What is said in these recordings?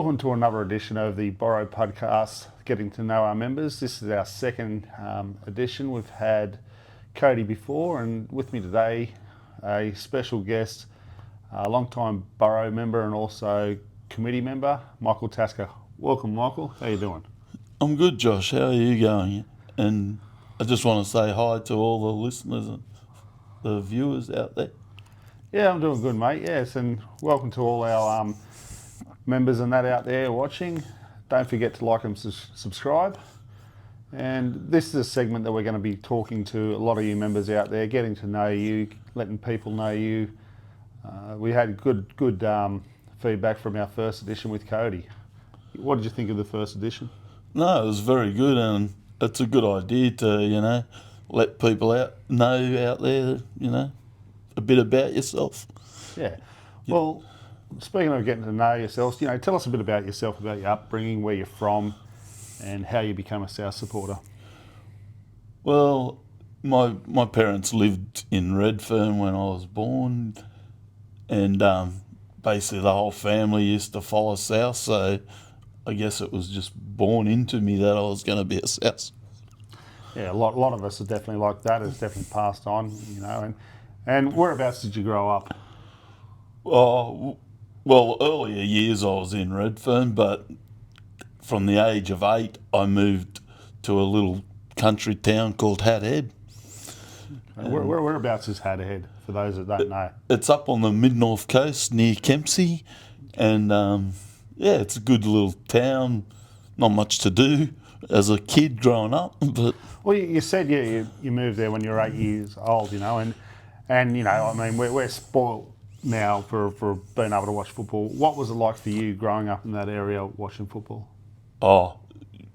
welcome to another edition of the Burrow Podcast, Getting to Know Our Members. This is our second edition. We've had Cody before, and with me today, a special guest, a long-time Burrow member and also committee member, Michael Tasker. Welcome, Michael. How you doing? I'm good, Josh. How are you going? And I just want to say hi to all the listeners and the viewers out there. Yeah, I'm doing good, mate. Yes, and welcome to all our members and that out there watching. Don't forget to like and subscribe. And this is a segment that we're going to be talking to a lot of you members out there, getting to know you, letting people know you. We had good feedback from our first edition with Cody. What did you think of the first edition? No, it was very good, and it's a good idea to, let people know out there, a bit about yourself. Yeah. Well, speaking of getting to know yourselves, tell us a bit about yourself, about your upbringing, where you're from, and how you become a South supporter. Well, my parents lived in Redfern when I was born, and basically the whole family used to follow South, so I guess it was just born into me that I was going to be a South. Yeah, a lot of us are definitely like that. It's definitely passed on, And whereabouts did you grow up? Well, earlier years I was in Redfern, but from the age of 8, I moved to a little country town called Hat Head. Okay. Whereabouts is Hat Head, for those that don't know? It's up on the mid-north coast near Kempsey, and it's a good little town. Not much to do as a kid growing up, but... Well, you said you moved there when you were 8 years old, and we're spoiled now for being able to watch football. What was it like for you growing up in that area watching football? Oh,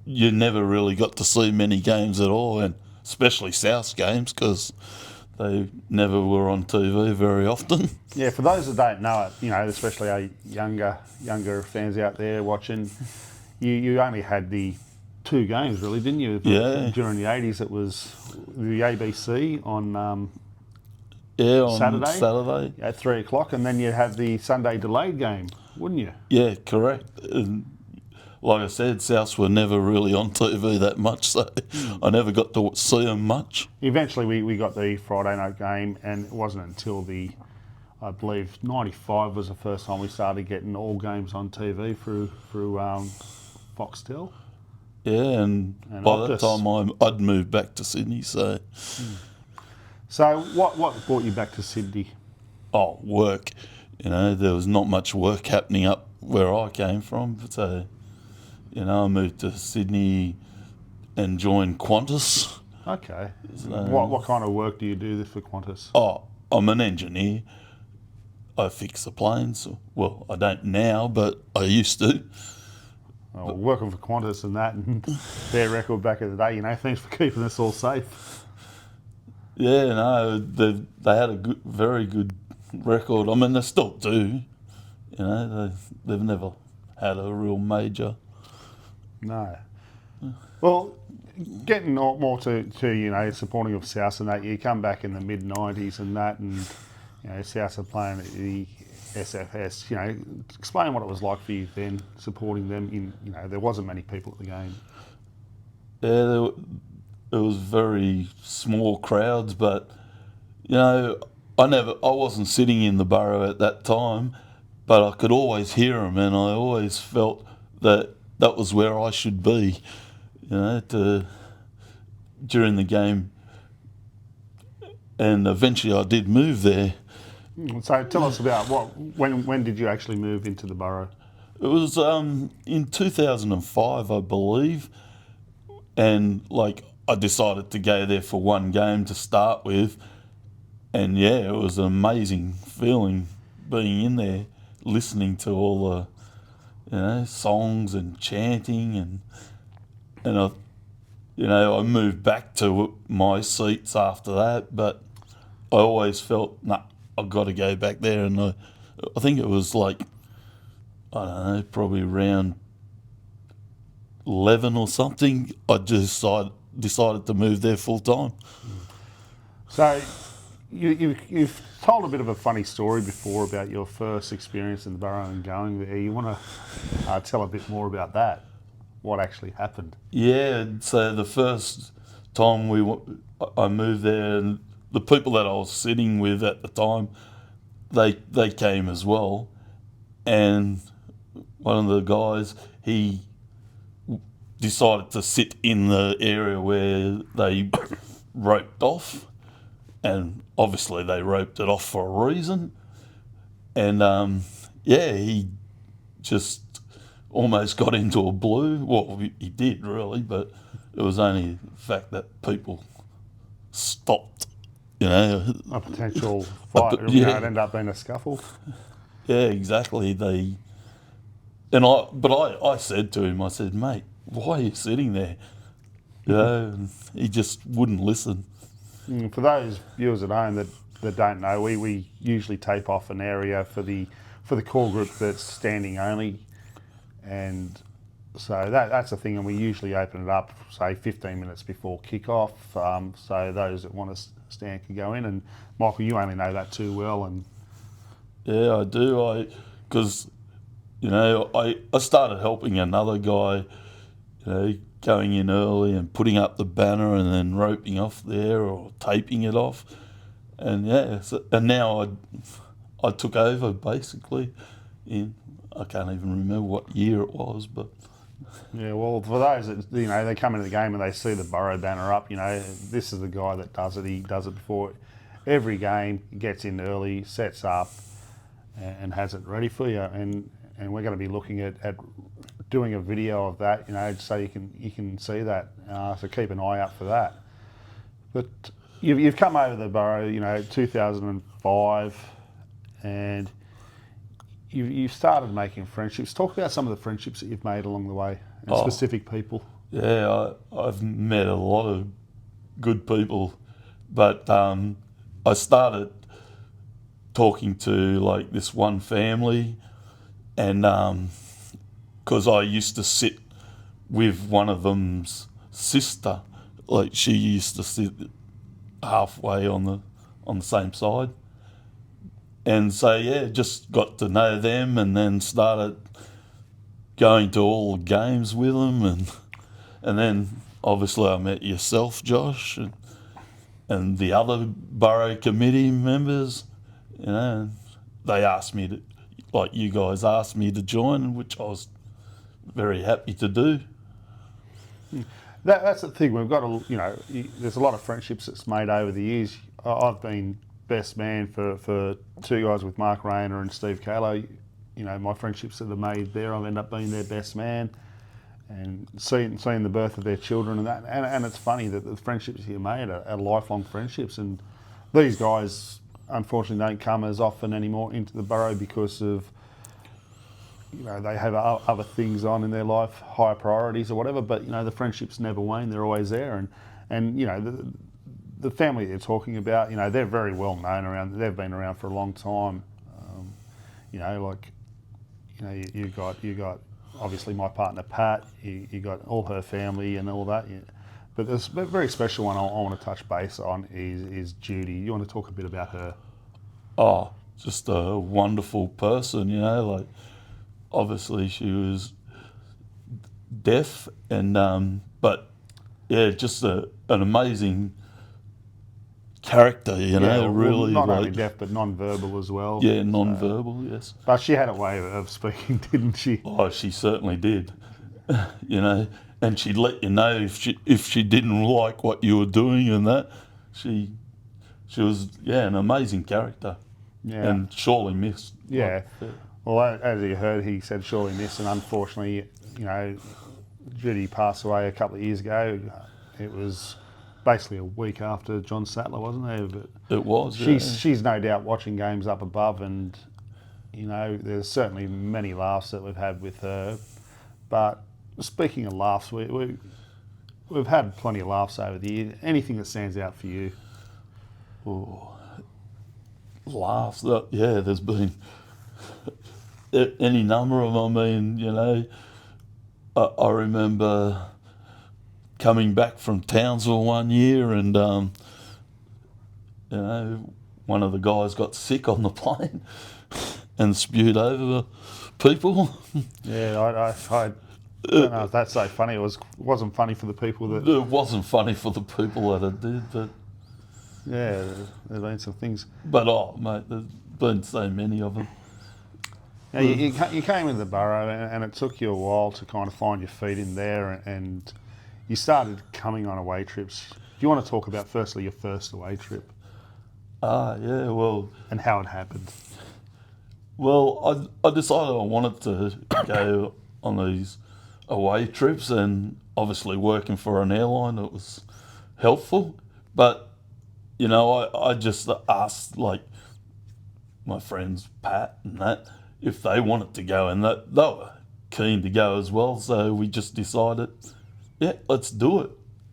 you never really got to see many games at all, and especially South games, because they never were on TV very often. Yeah, for those that don't know it, especially our younger fans out there watching, you only had the 2 games really, didn't you? Yeah. During the 80s, it was the ABC on on Saturday at 3 o'clock, and then you have the Sunday delayed game, wouldn't you? Yeah, correct. And like I said, Souths were never really on TV that much, so I never got to see them much. Eventually, we got the Friday night game, and it wasn't until I believe, 95 was the first time we started getting all games on TV through Foxtel. Yeah, and by Optus. that time I'd moved back to Sydney, so... So what brought you back to Sydney? Oh, work. There was not much work happening up where I came from, so, I moved to Sydney and joined Qantas. Okay. So, what kind of work do you do for Qantas? Oh, I'm an engineer. I fix the planes. Well, I don't now, but I used to. Well, working for Qantas and that, and their record back in the day, thanks for keeping us all safe. Yeah, no, they had a very good record. I mean, they still do. They've never had a real major. No. Well, getting more to supporting of South and that, you come back in the mid-90s and that, and South are playing at the SFS. Explain what it was like for you then, supporting them. There wasn't many people at the game. Yeah, it was very small crowds, but I wasn't sitting in the Burrow at that time, but I could always hear them, and I always felt that was where I should be, during the game. And eventually I did move there. So tell us about when did you actually move into the Burrow? It was in 2005, I believe, and I decided to go there for one game to start with, and it was an amazing feeling being in there, listening to all the songs and chanting, and I moved back to my seats after that, but I always felt I've got to go back there, and I think it was probably around 11 or something, I just decided to move there full time. So You've told a bit of a funny story before about your first experience in the Burrow and going there. You want to tell a bit more about that? What actually happened? Yeah, so the first time I moved there, and the people that I was sitting with at the time, they came as well, and one of the guys, he decided to sit in the area where they roped off, and obviously they roped it off for a reason, and he just almost got into a blue. Well, he did really, but it was only the fact that people stopped, A potential fight. It ended up being a scuffle. Yeah, exactly. I said to him, I said, mate, why are you sitting there? And he just wouldn't listen. For those viewers at home that don't know, we usually tape off an area for the core group that's standing only, and so that's the thing. And we usually open it up, say 15 minutes before kickoff, so those that want to stand can go in. And Michael, you only know that too well, and yeah, I do. Because I started helping another guy, going in early and putting up the banner and then roping off there or taping it off. And and now I took over basically I can't even remember what year it was, but yeah, well, for those that they come into the game and they see the Burrow banner up, this is the guy that does it. He does it before every game, gets in early, sets up, and has it ready for you. And we're going to be looking at doing a video of that, so you can see that. So keep an eye out for that. But you've come over the Burrow, 2005, and you've started making friendships. Talk about some of the friendships that you've made along the way, and specific people. Yeah, I've met a lot of good people, but I started talking to this one family, and because I used to sit with one of them's sister, she used to sit halfway on the same side. And so, just got to know them, and then started going to all the games with them. And then, obviously, I met yourself, Josh, and the other Burrow committee members. They asked me to, you guys asked me to join, which I was very happy to do. That's the thing. We've got there's a lot of friendships that's made over the years. I've been best man for two guys with Mark Rayner and Steve Kalo. My friendships that are made there, I've ended up being their best man, and seeing the birth of their children and that. And it's funny that the friendships you made are lifelong friendships. And these guys, unfortunately, don't come as often anymore into the Burrow because of they have other things on in their life, higher priorities or whatever. But the friendships never wane; they're always there. And the family they're talking about, they're very well known around. They've been around for a long time. You got obviously my partner Pat. You got all her family and all that. But there's a very special one I want to touch base on is Judy. You want to talk a bit about her? Oh, just a wonderful person. Obviously she was deaf, and but just an amazing character, really. Not only deaf, but non-verbal as well. Yeah, non-verbal, yes. But she had a way of speaking, didn't she? Oh, she certainly did. And she'd let you know if she didn't like what you were doing and that. She was, an amazing character. Yeah. And sorely missed. Yeah. Well, as you heard, he said sorely missed, and unfortunately, Judy passed away a couple of years ago. It was basically a week after John Sattler, wasn't it? But it was. She's no doubt watching games up above, and there's certainly many laughs that we've had with her. But speaking of laughs, we've had plenty of laughs over the years. Anything that stands out for you? Oh, laughs. Yeah, there's been any number of them. I mean, I remember coming back from Townsville one year, and one of the guys got sick on the plane and spewed over people. Yeah, I don't know if that's so funny. It wasn't funny for the people that... It wasn't funny for the people that it did, but... Yeah, there's been some things. But, mate, there's been so many of them. Now, you came into the Burrow and it took you a while to kind of find your feet in there, and you started coming on away trips. Do you want to talk about, firstly, your first away trip? Yeah, well... And how it happened? Well, I decided I wanted to go on these away trips, and obviously working for an airline, it was helpful. But, you know, I just asked, like, my friends, Pat and that, if they wanted to go, and that they were keen to go as well. So we just decided, yeah, let's do it.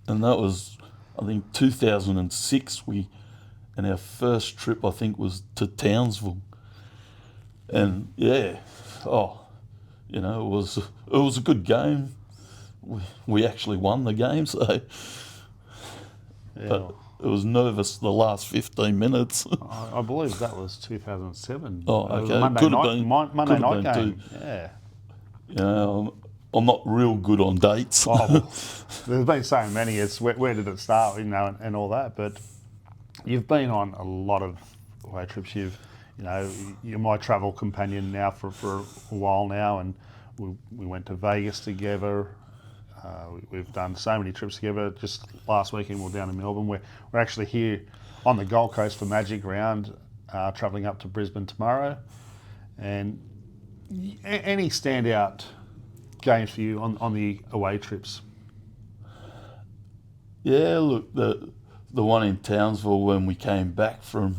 And that was, I think, 2006. And our first trip, I think, was to Townsville. And yeah, you know, it was a good game. We actually won the game, so. Yeah. But it was nervous the last 15 minutes. I believe that was 2007. Oh, It was okay. a Monday Could have night, been. Monday Could have night been game. too. Yeah. You know, I'm not real good on dates. Oh, there's been so many. It's where did it start, you know, and all that. But you've been on a lot of away trips. You're my travel companion now for a while now, and we went to Vegas together. We've done so many trips together. Just last weekend we were down in Melbourne. We're actually here on the Gold Coast for Magic Round, travelling up to Brisbane tomorrow. And any standout games for you on the away trips? Yeah, look, the one in Townsville when we came back from,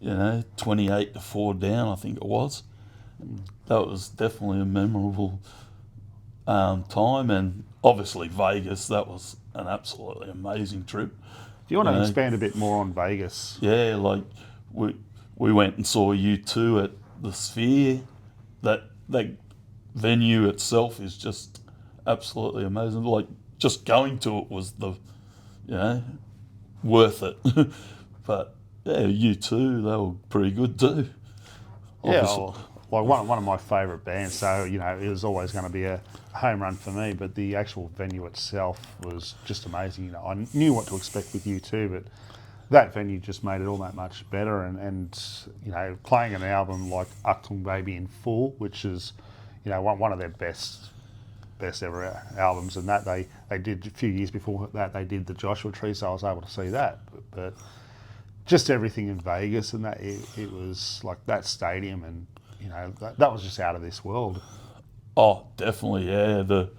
28-4 down, I think it was. That was definitely a memorable time, and obviously Vegas, that was an absolutely amazing trip. Do you want to expand a bit more on Vegas? Yeah, like we went and saw U2 at the Sphere. That venue itself is just absolutely amazing. Like, just going to it was worth it. But yeah, U2, they were pretty good too. Yeah, well, one of my favourite bands, so, it was always going to be a home run for me, but the actual venue itself was just amazing. I knew what to expect with U2, but that venue just made it all that much better, and playing an album like Achtung Baby in full, which is, one of their best ever albums, and that they did a few years before that, they did the Joshua Tree, so I was able to see that, but just everything in Vegas, and that it was like that stadium, and that was just out of this world. Oh, definitely, yeah. The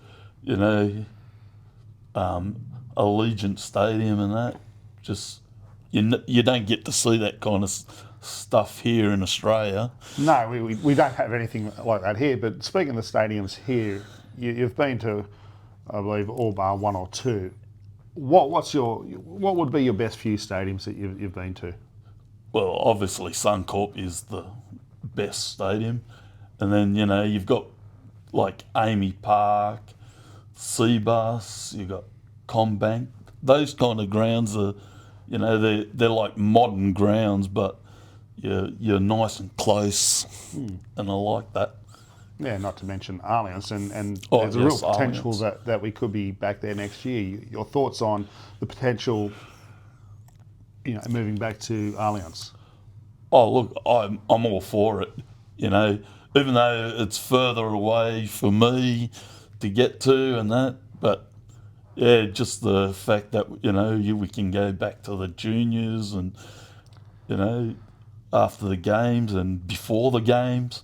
Allegiant Stadium and that, just you don't get to see that kind of stuff here in Australia. No, we don't have anything like that here. But speaking of the stadiums here, you've been to, I believe, all bar one or two. What would be your best few stadiums that you've been to? Well, obviously Suncorp is the best stadium, and then you've got like Amy Park, Seabus, you've got Combank. Those kind of grounds are, they're like modern grounds, but you're nice and close, and I like that. Yeah, not to mention Allianz, and there's a real potential that we could be back there next year. Your thoughts on the potential, moving back to Allianz? Oh, look, I'm all for it. Even though it's further away for me to get to and that, but yeah, just the fact that we can go back to the juniors and after the games and before the games.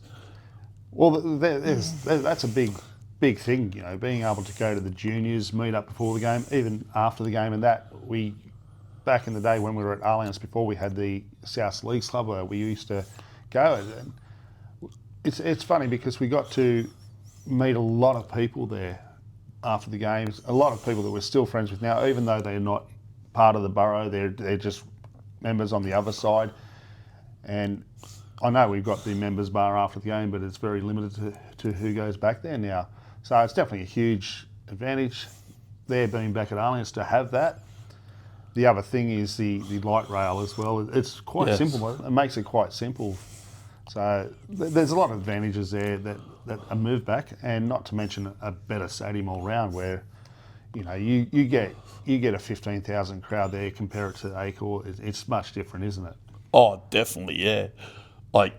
Well, that's a big thing, being able to go to the juniors, meet up before the game, even after the game, and that back in the day when we were at Allianz before we had the South Leagues Club, where we used to go. And it's funny because we got to meet a lot of people there after the games, a lot of people that we're still friends with now, even though they're not part of the Burrow, they're just members on the other side. And I know we've got the members bar after the game, but it's very limited to who goes back there now. So it's definitely a huge advantage there being back at Allianz to have that. the other thing is the light rail as well. It's quite simple. It makes it quite simple. So there's a lot of advantages there that a move back, and not to mention a better stadium all round where, you get a 15,000 crowd there. Compare it to Acor, it's much different, isn't it? Oh, definitely, yeah. Like,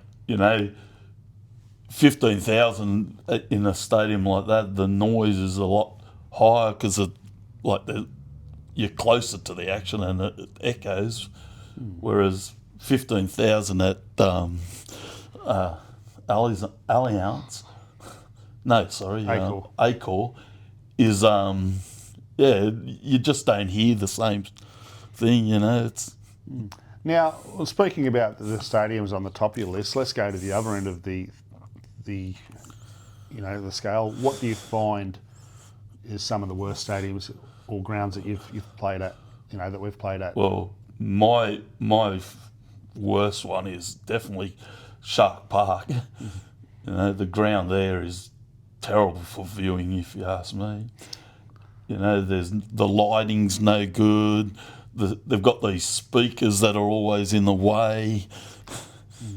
15,000 in a stadium like that, the noise is a lot higher because you're closer to the action and it echoes, whereas 15,000 at Allianz, Acor is you just don't hear the same thing, It's Now, speaking about the stadiums on the top of your list, let's go to the other end of the scale. What do you find is some of the worst stadiums or grounds that you've played at, that we've played at? Well, my worst one is definitely Shark Park. The ground there is terrible for viewing, if you ask me. There's the lighting's no good. They've got these speakers that are always in the way.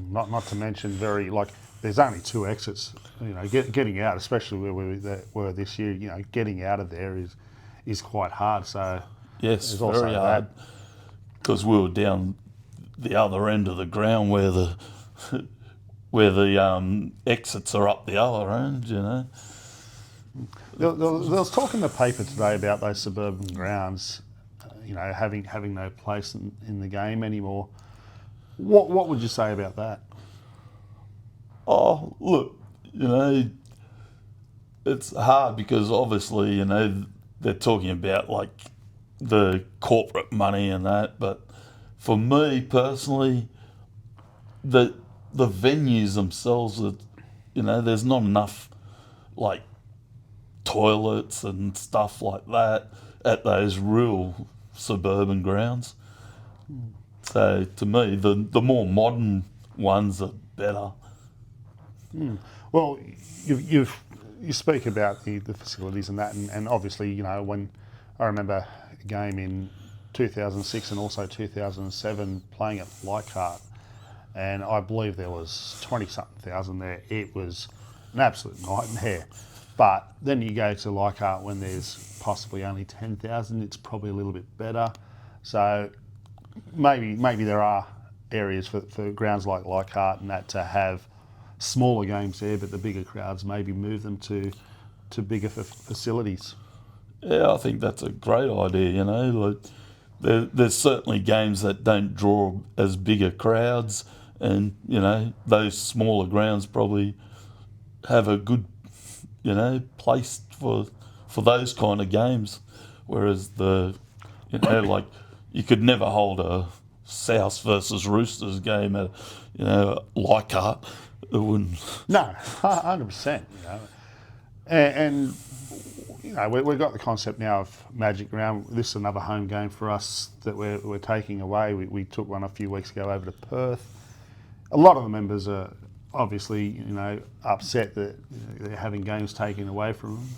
Not to mention there's only two exits. Getting out, especially where we were this year, getting out of there is quite hard. So yes, very hard. Because we were down the other end of the ground where the exits are up the other end. There was talk in the paper today about those suburban grounds, having no place in the game anymore. What would you say about that? Oh, look, it's hard because obviously, they're talking about like the corporate money and that, but for me personally, the venues themselves are, there's not enough like toilets and stuff like that at those real suburban grounds. So to me, the more modern ones are better. Well, you speak about the facilities and that, and obviously, when I remember a game in 2006 and also 2007 playing at Leichhardt, and I believe there was 20-something thousand there. It was an absolute nightmare. But then you go to Leichhardt when there's possibly only 10,000, it's probably a little bit better. So maybe there are areas for grounds like Leichhardt and that to have smaller games there, but the bigger crowds maybe move them to bigger facilities. Yeah, I think that's a great idea, Like there's certainly games that don't draw as bigger crowds, and, those smaller grounds probably have a good, place for those kind of games. Whereas like you could never hold a South versus Roosters game at, Leichhardt. It wouldn't. No, 100%. And we've got the concept now of Magic Round. This is another home game for us that we're taking away. We took one a few weeks ago over to Perth. A lot of the members are obviously, upset that they're having games taken away from them.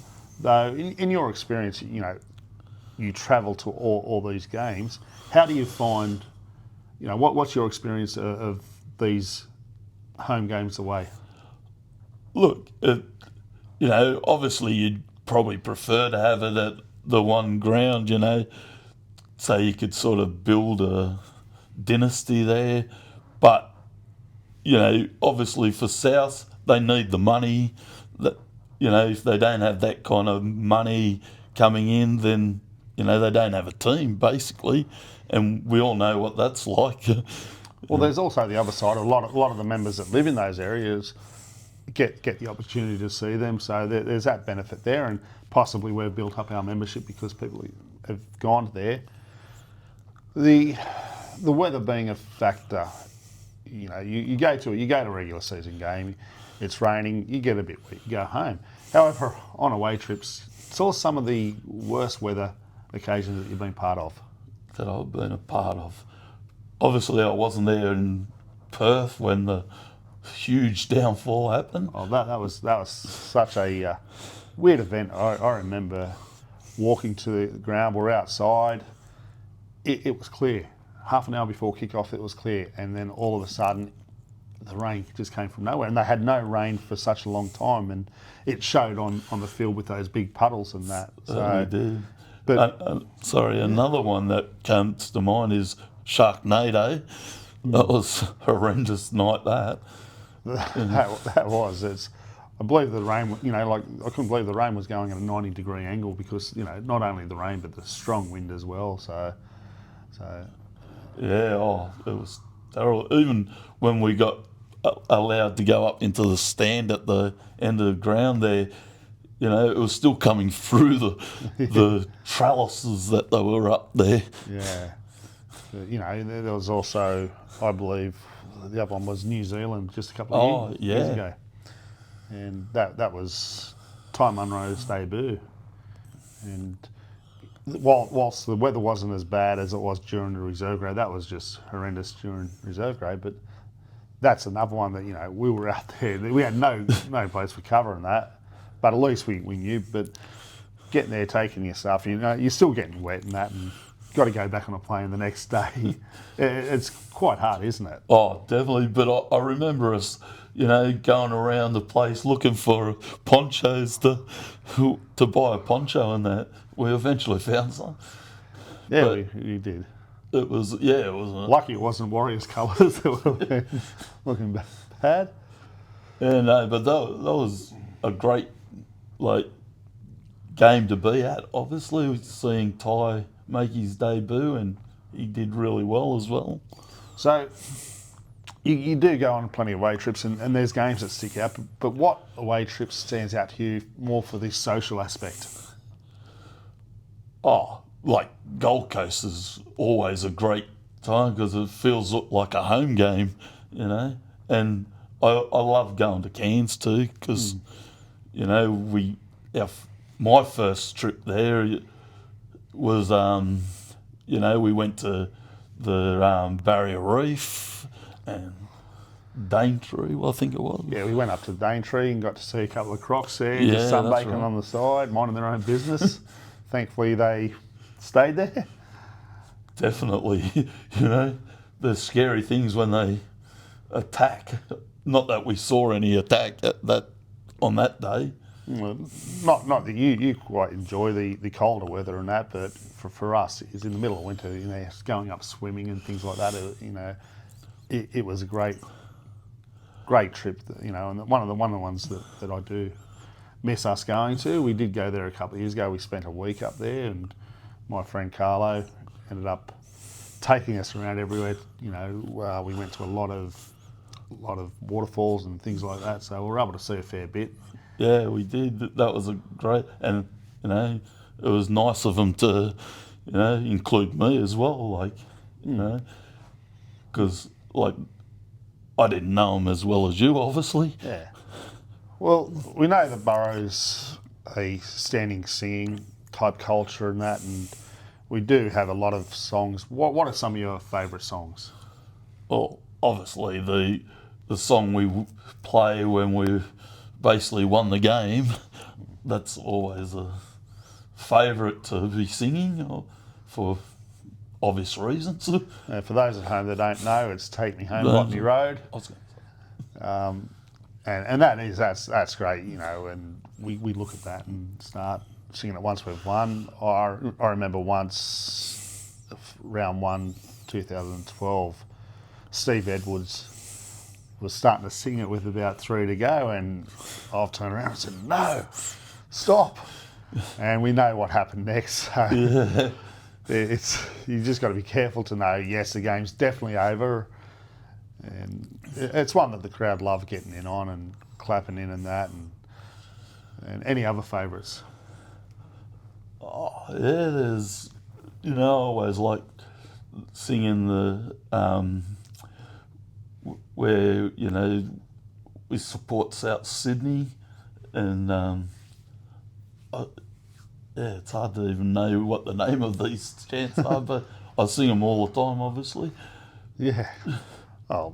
Though, in your experience, you travel to all these games. How do you find, what's your experience of these home games away? Look, obviously you'd probably prefer to have it at the one ground, so you could sort of build a dynasty there. But, obviously for South, they need the money. That, if they don't have that kind of money coming in, then, they don't have a team, basically. And we all know what that's like. Well, there's also the other side. A lot of the members that live in those areas get the opportunity to see them. So there's that benefit there, and possibly we've built up our membership because people have gone there. The weather being a factor, you go to a regular season game, it's raining, you get a bit wet, you go home. However, on away trips, it's all some of the worst weather occasions that you've been part of. That I've been a part of. Obviously, I wasn't there in Perth when the huge downfall happened. Oh, that was such a weird event. I remember walking to the ground. We're outside. it was clear. Half an hour before kick-off, it was clear. And then all of a sudden, the rain just came from nowhere. And they had no rain for such a long time. And it showed on the field with those big puddles and that. Certainly did. But Another one that comes to mind is Sharknado. That was a horrendous night, that. that was. I believe the rain, I couldn't believe the rain was going at a 90-degree angle because, not only the rain, but the strong wind as well. So. Yeah, it was terrible. Even when we got allowed to go up into the stand at the end of the ground there, it was still coming through the trellises that they were up there. Yeah. There was also, I believe, the other one was New Zealand just a couple of years ago. And that was Ty Munro's debut. And whilst the weather wasn't as bad as it was during the reserve grade, that was just horrendous during reserve grade. But that's another one that, we were out there. We had no place for cover in that. But at least we knew. But getting there, taking your stuff, you're still getting wet and that, and got to go back on a plane the next day. It's quite hard, isn't it? Oh, definitely. But I remember us, going around the place looking for ponchos to buy a poncho and that. We eventually found some. Yeah, we did. It was, it was. Lucky it wasn't Warriors colours that would have been looking bad. Yeah, no, but that was a great, game to be at. Obviously, seeing Ty make his debut, and he did really well as well. So, you do go on plenty of away trips, and there's games that stick out, but what away trip stands out to you more for this social aspect? Oh, Gold Coast is always a great time because it feels like a home game, and I love going to Cairns too because, my first trip there was, we went to the Barrier Reef and Daintree, I think it was. Yeah, we went up to Daintree and got to see a couple of crocs there, Yeah, just sunbaking that's right. on the side, minding their own business. Thankfully, they stayed there. Definitely, the scary things when they attack. Not that we saw any attack on that day. Well, not that you quite enjoy the colder weather and that, but for us, it's in the middle of winter. It's going up swimming and things like that. It was a great trip. And one of the ones that I do miss us going to. We did go there a couple of years ago. We spent a week up there, and my friend Carlo ended up taking us around everywhere. We went to a lot of waterfalls and things like that, so we were able to see a fair bit. Yeah, we did. That was a great, and it was nice of them to, include me as well. Because I didn't know them as well as you, obviously. Yeah. Well, we know that Burrow's a standing singing type culture and that, and we do have a lot of songs. What are some of your favourite songs? Well, obviously the song we play when we basically won the game, that's always a favourite to be singing for obvious reasons. For those at home that don't know, it's "Take Me Home, Botany Road," and that's great, and we look at that and start singing it once we've won. I remember once, round 1, 2012, Steve Edwards was starting to sing it with about 3 to go, and I've turned around and said, "No, stop!" And we know what happened next. So Yeah. You just got to be careful to know. Yes, the game's definitely over, and it's one that the crowd love getting in on and clapping in and that. And any other favourites? Oh, yeah, there's, I always like singing the, where, we support South Sydney, and, it's hard to even know what the name of these chants are, but I sing them all the time, obviously. Yeah. Oh,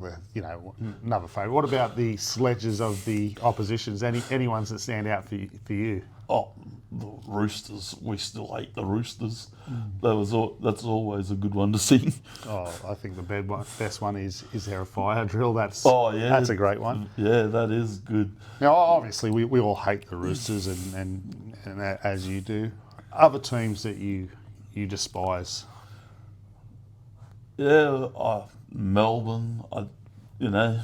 another favourite. What about the sledges of the oppositions? Any ones that stand out for you? Oh, the Roosters. We still hate the Roosters. That's always a good one to sing. Oh, I think the best one is there a fire drill? That's a great one. Yeah, that is good. Now, obviously, we all hate the Roosters, and as you do. Other teams that you despise? Yeah, Melbourne. It's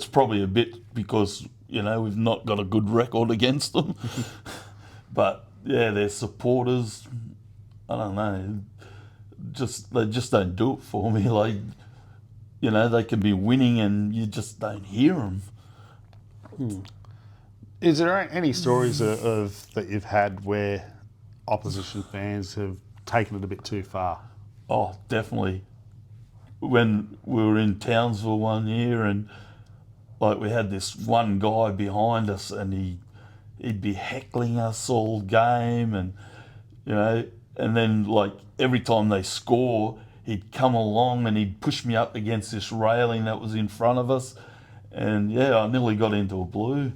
probably a bit because we've not got a good record against them, but yeah, their supporters. I don't know. They just don't do it for me. Like, they can be winning and you just don't hear them. Is there any stories of that you've had where opposition fans have taken it a bit too far? Oh, definitely. When we were in Townsville one year and like we had this one guy behind us and he'd be heckling us all game and and then like every time they score he'd come along and he'd push me up against this railing that was in front of us and yeah, I nearly got into a blue.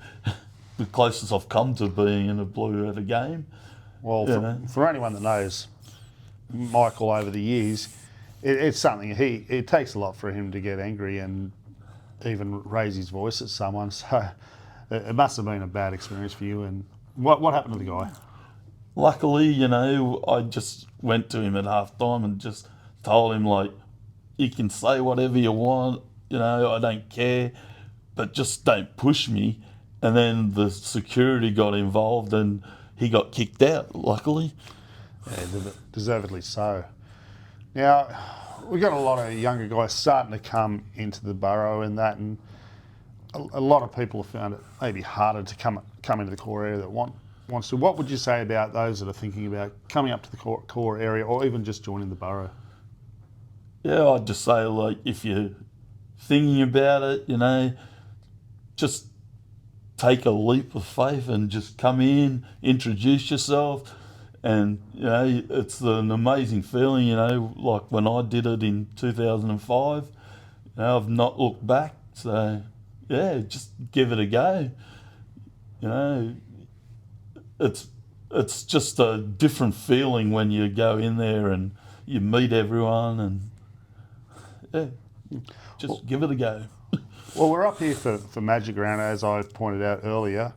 The closest I've come to being in a blue at a game. Well, for anyone that knows Michael over the years, it's something it takes a lot for him to get angry and even raise his voice at someone. So it must have been a bad experience for you. And what happened to the guy? Luckily, I just went to him at half time and just told him like, you can say whatever you want, I don't care, but just don't push me. And then the security got involved and he got kicked out, luckily. Yeah, deservedly so. Now, we've got a lot of younger guys starting to come into the Burrow and that, and a lot of people have found it maybe harder to come into the core area that wants to. What would you say about those that are thinking about coming up to the core area or even just joining the Burrow? Yeah, I'd just say, like, if you're thinking about it, just take a leap of faith and just come in, introduce yourself. And, it's an amazing feeling, like when I did it in 2005, I've not looked back. So, yeah, just give it a go. It's just a different feeling when you go in there and you meet everyone and, yeah, just give it a go. Well, we're up here for Magic Round, as I pointed out earlier.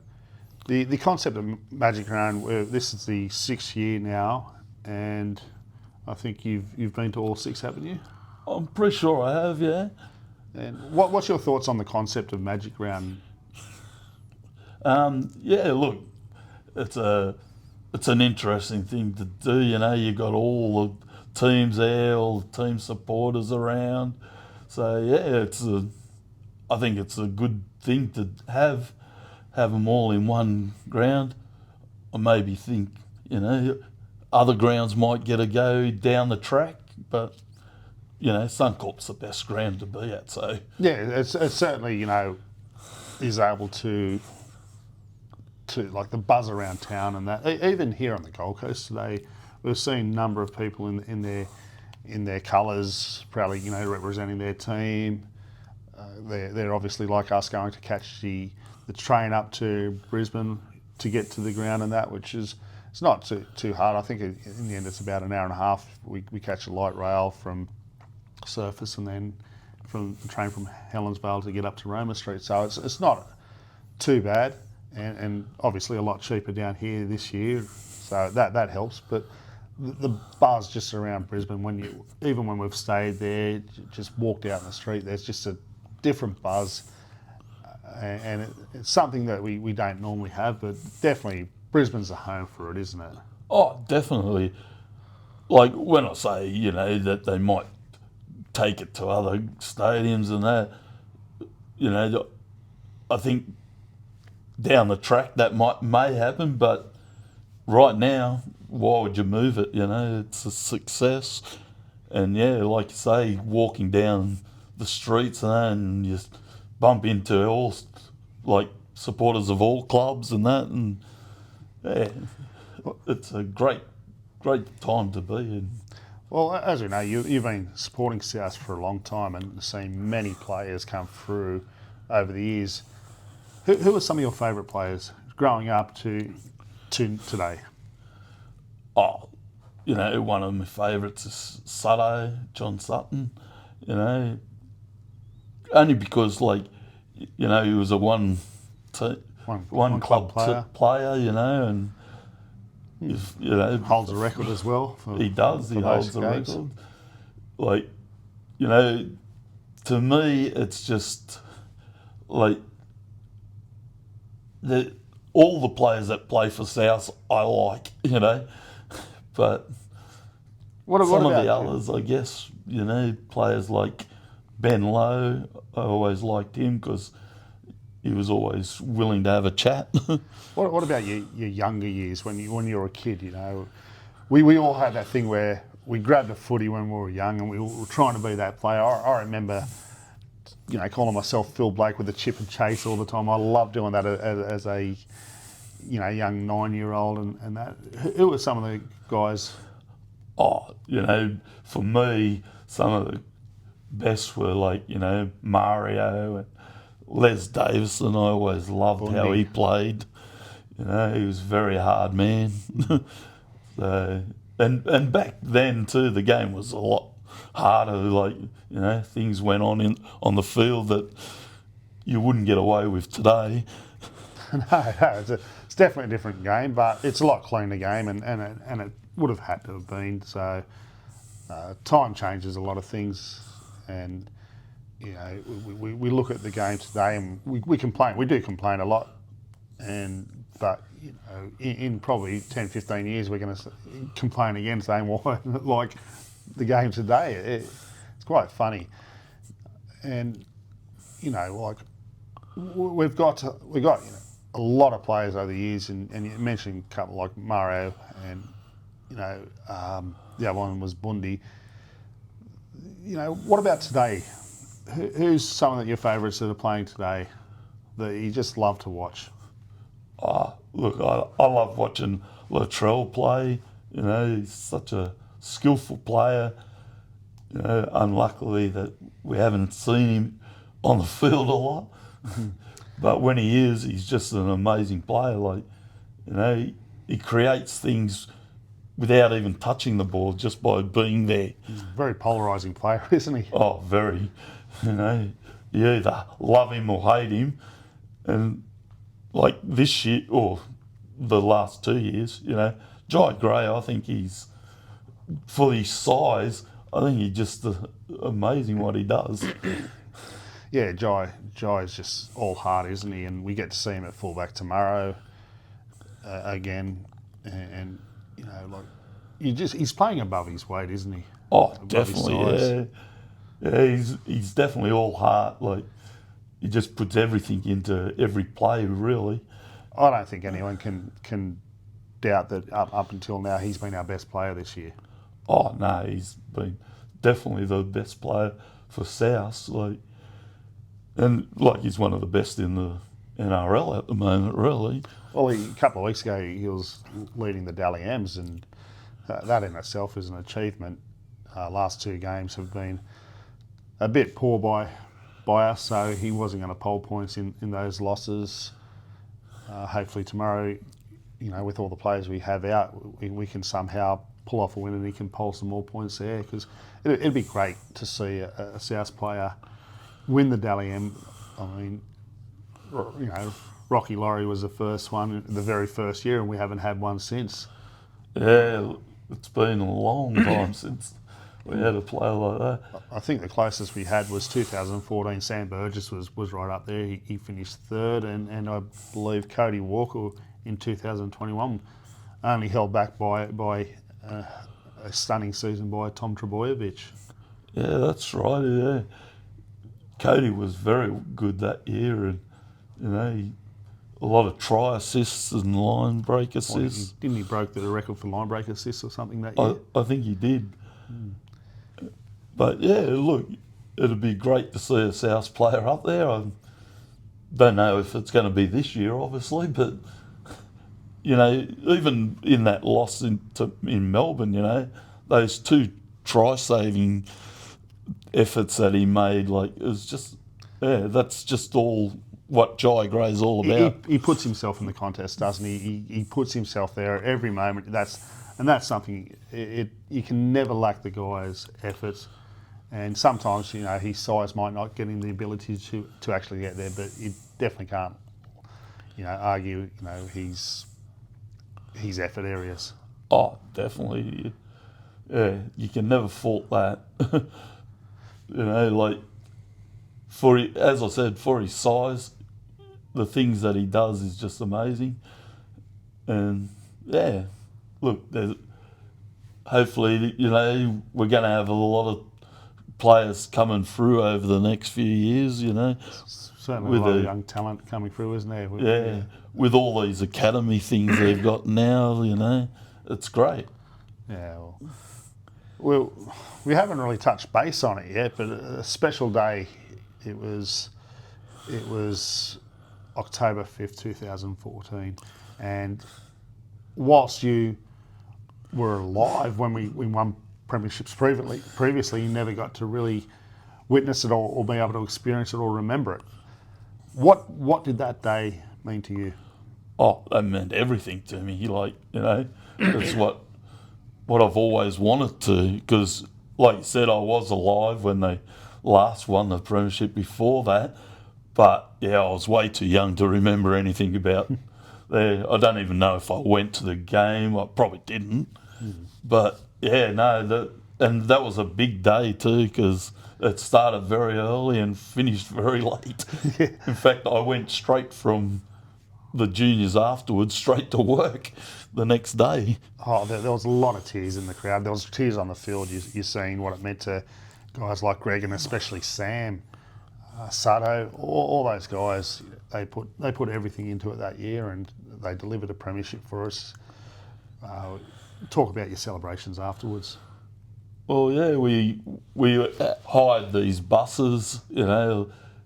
The concept of Magic Round, this is the 6th year now, and I think you've been to all 6, haven't you? I'm pretty sure I have, yeah. And what's your thoughts on the concept of Magic Round? Yeah, look, it's an interesting thing to do. You got all the teams there, all the team supporters around. So yeah, I think it's a good thing to have them all in one ground. I maybe think other grounds might get a go down the track, but Suncorp's the best ground to be at. So yeah, it's certainly is able to like the buzz around town and that. Even here on the Gold Coast today, we've seen a number of people in their colours, proudly representing their team. They're obviously like us going to catch the train up to Brisbane to get to the ground and that, which is it's not too hard. I think in the end it's about an hour and a half. We catch a light rail from surface and then from the train from Helensvale to get up to Roma Street. So it's not too bad, and obviously a lot cheaper down here this year. So that helps. But the buzz just around Brisbane, even when we've stayed there, just walked out in the street, there's just a different buzz, and it's something that we don't normally have, but definitely Brisbane's a home for it, isn't it? Oh, definitely. Like when I say, that they might take it to other stadiums and that, I think down the track that may happen, but right now, why would you move it? It's a success. And yeah, like you say, walking down the streets and you bump into all like supporters of all clubs and that, and yeah, it's a great time to be in. Well, as we know, you've been supporting South for a long time and seen many players come through over the years. Who are some of your favourite players growing up to today? Oh, one of my favourites is Sutto, John Sutton. Only because he was a one club player, and if, Holds a record as well. He does. He holds the record. To me, it's just all the players that play for South I like, but some of the others, I guess, players like Ben Lowe, I always liked him because he was always willing to have a chat. What about your younger years when you were a kid? We all had that thing where we grabbed a footy when we were young and we were trying to be that player. I remember, calling myself Phil Blake with the chip and chase all the time. I loved doing that as a young 9-year-old and that. Who were some of the guys? Oh, for me, some of the best were Mario and Les Davison. I always loved Bundy. how he played. He was a very hard man. So and back then too, the game was a lot harder. Things went on the field that you wouldn't get away with today. No, it's definitely a different game, but it's a lot cleaner game, and it would have had to have been. So time changes a lot of things, and we look at the game today, and we complain. We do complain a lot, but in probably 10, 15 years, we're going to complain again, saying why like the game today. It's quite funny, and we've got a lot of players over the years, and you mentioned a couple like Mario, and the other one was Bundy. What about today? Who's some of your favourites that are playing today that you just love to watch? Look, I love watching Latrell play. He's such a skillful player. Unluckily that we haven't seen him on the field a lot. But when he is, he's just an amazing player. He creates things without even touching the ball, just by being there. He's a very polarising player, isn't he? Oh, very. You either love him or hate him. And this year, or the last 2 years, Jai Gray, I think he's, for his size, I think he's just amazing what he does. Yeah, Jai is just all heart, isn't he? And we get to see him at fullback tomorrow again, and he's playing above his weight, isn't he? Oh, above definitely, yeah. He's definitely all heart. He just puts everything into every play, really. I don't think anyone can doubt that up until now he's been our best player this year. Oh no, he's been definitely the best player for South. He's one of the best in the NRL at the moment, really. Well, a couple of weeks ago he was leading the Dally M's, and that in itself is an achievement. Last 2 games have been a bit poor by us, so he wasn't going to poll points in those losses. Hopefully tomorrow, with all the players we have out, we can somehow pull off a win and he can poll some more points there, because it'd be great to see a South player win the Dally M. I mean, Rocky Laurie was the first one, the very first year, and we haven't had one since. Yeah, it's been a long time since we had a player like that. I think the closest we had was 2014. Sam Burgess was right up there. He finished 3rd, and I believe Cody Walker in 2021 only held back by a stunning season by Tom Trebojevic. Yeah, that's right. Yeah, Cody was very good that year, and a lot of try assists and line break assists. Didn't he broke the record for line break assists or something that year? I think he did. But yeah, look, it'd be great to see a South player up there. I don't know if it's going to be this year, obviously, but even in that loss in Melbourne, those 2 try-saving efforts that he made, it was just, that's just all what Jai Gray's all about. He puts himself in the contest, doesn't he? He puts himself there every moment. That's something. You can never lack the guy's effort. And sometimes, his size might not get him the ability to actually get there, but you definitely can't, argue, his effort areas. Oh, definitely. Yeah, you can never fault that. As I said, for his size, the things that he does is just amazing. And yeah, look, hopefully, we're going to have a lot of players coming through over the next few years, Certainly a lot of young talent coming through, isn't there? Yeah, with all these academy things they've got now, it's great. Yeah, well, we haven't really touched base on it yet, but a special day. It was October 5th, 2014, and whilst you were alive when we won premierships previously, you never got to really witness it or be able to experience it or remember it. What did that day mean to you? Oh, that meant everything to me. It's what I've always wanted to, because like you said, I was alive when they last won the premiership before that, but yeah, I was way too young to remember anything about there. I don't even know if I went to the game. I probably didn't. But yeah, no, that was a big day too, because it started very early and finished very late. Yeah. In fact, I went straight from the juniors afterwards straight to work the next day. Oh, there was a lot of tears in the crowd. There was tears on the field. You're seeing what it meant to guys like Greg and especially Sam, Sato, all those guys. They put everything into it that year, and they delivered a premiership for us. Talk about your celebrations afterwards. Well, yeah, we hired these buses,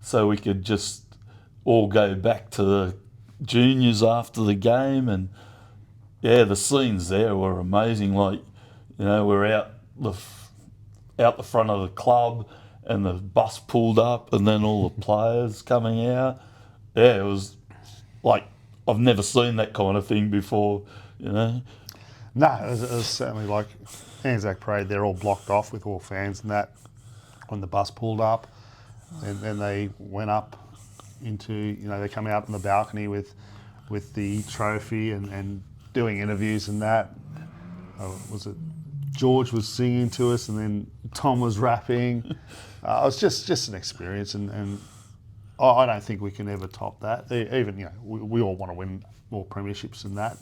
so we could just all go back to the juniors after the game, and yeah, the scenes there were amazing. We're out the front of the club, and the bus pulled up, and then all the players coming out. Yeah, it was like I've never seen that kind of thing before. No, it was certainly like Anzac Parade. They're all blocked off with all fans, and that when the bus pulled up, and then they went up into they come out on the balcony with the trophy and doing interviews and that. Was it George was singing to us, and then Tom was rapping. It was just an experience, and I don't think we can ever top that. Even we all want to win more premierships than that.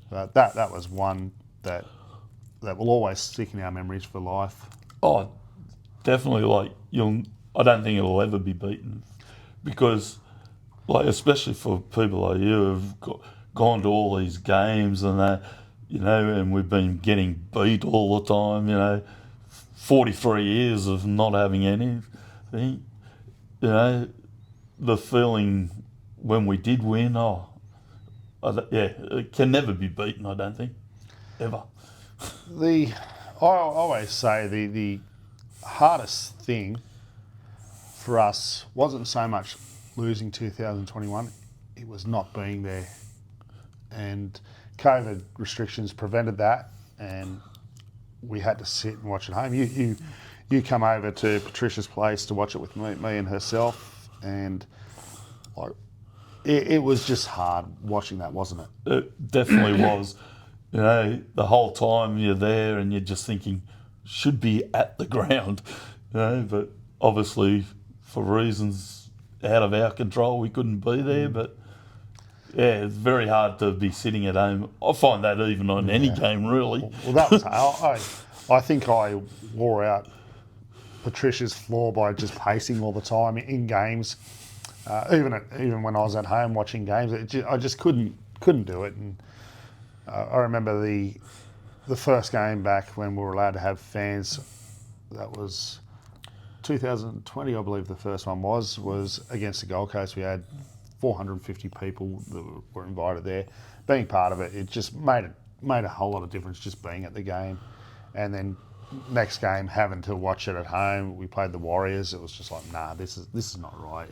But that was one that will always stick in our memories for life. Oh, definitely. I don't think it'll ever be beaten, because, especially for people like you who've gone to all these games and that, and we've been getting beat all the time. 43 years of not having anything. The feeling when we did win. It can never be beaten, I don't think, ever. I always say the hardest thing for us wasn't so much losing 2021, it was not being there. And COVID restrictions prevented that, and we had to sit and watch at home. You come over to Patricia's place to watch it with me and herself, and it was just hard watching that, wasn't it? It definitely was. The whole time you're there and you're just thinking, should be at the ground. But obviously for reasons out of our control, we couldn't be there. But yeah, it's very hard to be sitting at home. I find that even on any game, really. Well, that was I think I wore out Patricia's floor by just pacing all the time in games. Even when I was at home watching games, I just couldn't do it. And I remember the first game back when we were allowed to have fans. That was 2020, I believe. The first one was against the Gold Coast. We had 450 people that were invited there. Being part of it, it just made a whole lot of difference just being at the game. And then next game, having to watch it at home. We played the Warriors. It was just like, nah, this is not right.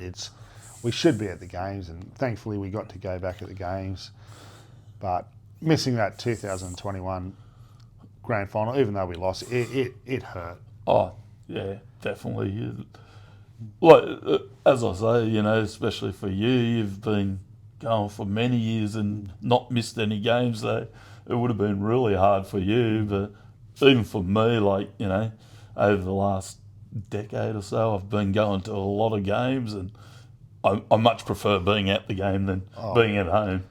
we should be at the games, and thankfully we got to go back at the games. But missing that 2021 grand final, even though we lost, it hurt. Oh, yeah, definitely. Like, as I say, you know, especially for you, you've been going for many years and not missed any games, so it would have been really hard for you. But even for me, like, you know, over the last decade or so, I've been going to a lot of games, and I much prefer being at the game than being at home.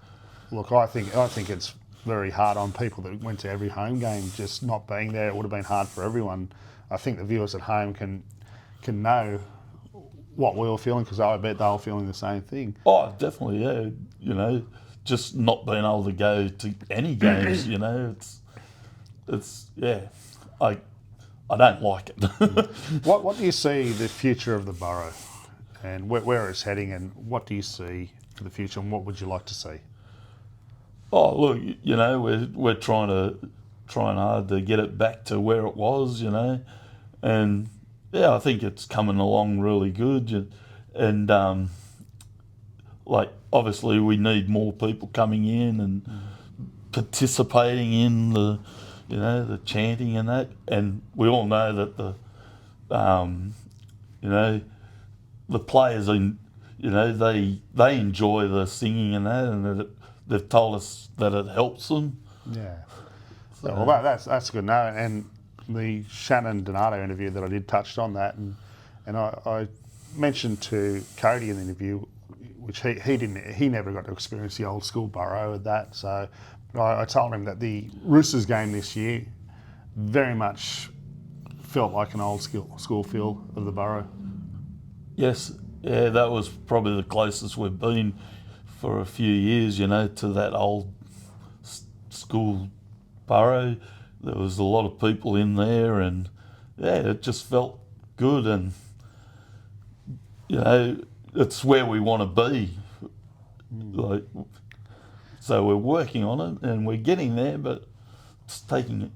Look, I think it's very hard on people that went to every home game. Just not being there, it would have been hard for everyone. I think the viewers at home can know what we were feeling, because I bet they were feeling the same thing. Oh, definitely, yeah. You know, just not being able to go to any games, you know, it's yeah. I don't like it. What do you see the future of the Burrow, and where it's heading, and what do you see for the future, and what would you like to see? Oh, look, you know, we're trying hard to get it back to where it was, you know, and yeah, I think it's coming along really good, and like, obviously we need more people coming in and participating in the, you know, the chanting and that, and we all know that the, you know, the players, you know, they enjoy the singing and that, and that they've told us that it helps them. Yeah. So, well, that's good to know. And the Shannon Donato interview that I did touched on that, and I mentioned to Cody in the interview, which he never got to experience the old school Burrow with that. So I told him that the Roosters game this year very much felt like an old school feel of the Burrow. Yes, yeah, that was probably the closest we've been for a few years, you know, to that old school Burrow. There was a lot of people in there, and yeah, it just felt good, and you know, it's where we want to be. Like, so we're working on it, and we're getting there, but it's taking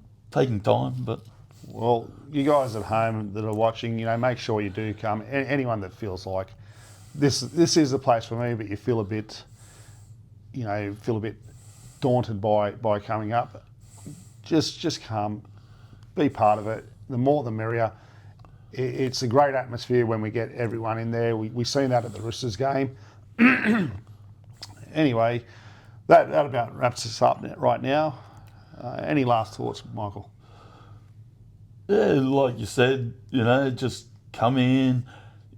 time. But well, you guys at home that are watching, you know, make sure you do come. Anyone that feels like this is the place for me, but you feel a bit, you know, daunted by coming up, just come, be part of it. The more the merrier. It's a great atmosphere when we get everyone in there. We've seen that at the Roosters game. Anyway, that about wraps us up right now. Any last thoughts, Michael? Yeah, like you said, you know, just come in,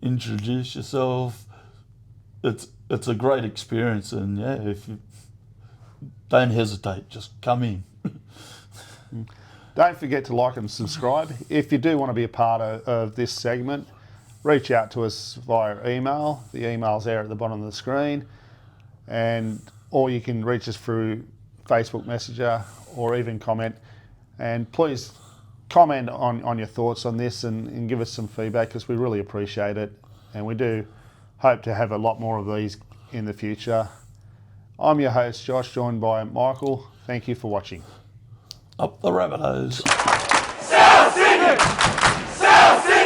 introduce yourself. It's a great experience, and yeah, if you don't hesitate, just come in. Don't forget to like and subscribe. If you do want to be a part of this segment, reach out to us via email. The email's there at the bottom of the screen, or you can reach us through Facebook Messenger, or even comment. And please comment on your thoughts on this, and give us some feedback, because we really appreciate it, and we do hope to have a lot more of these in the future. I'm your host, Josh, joined by Michael. Thank you for watching. Up the Rabbitohs. South Sydney! South Sydney!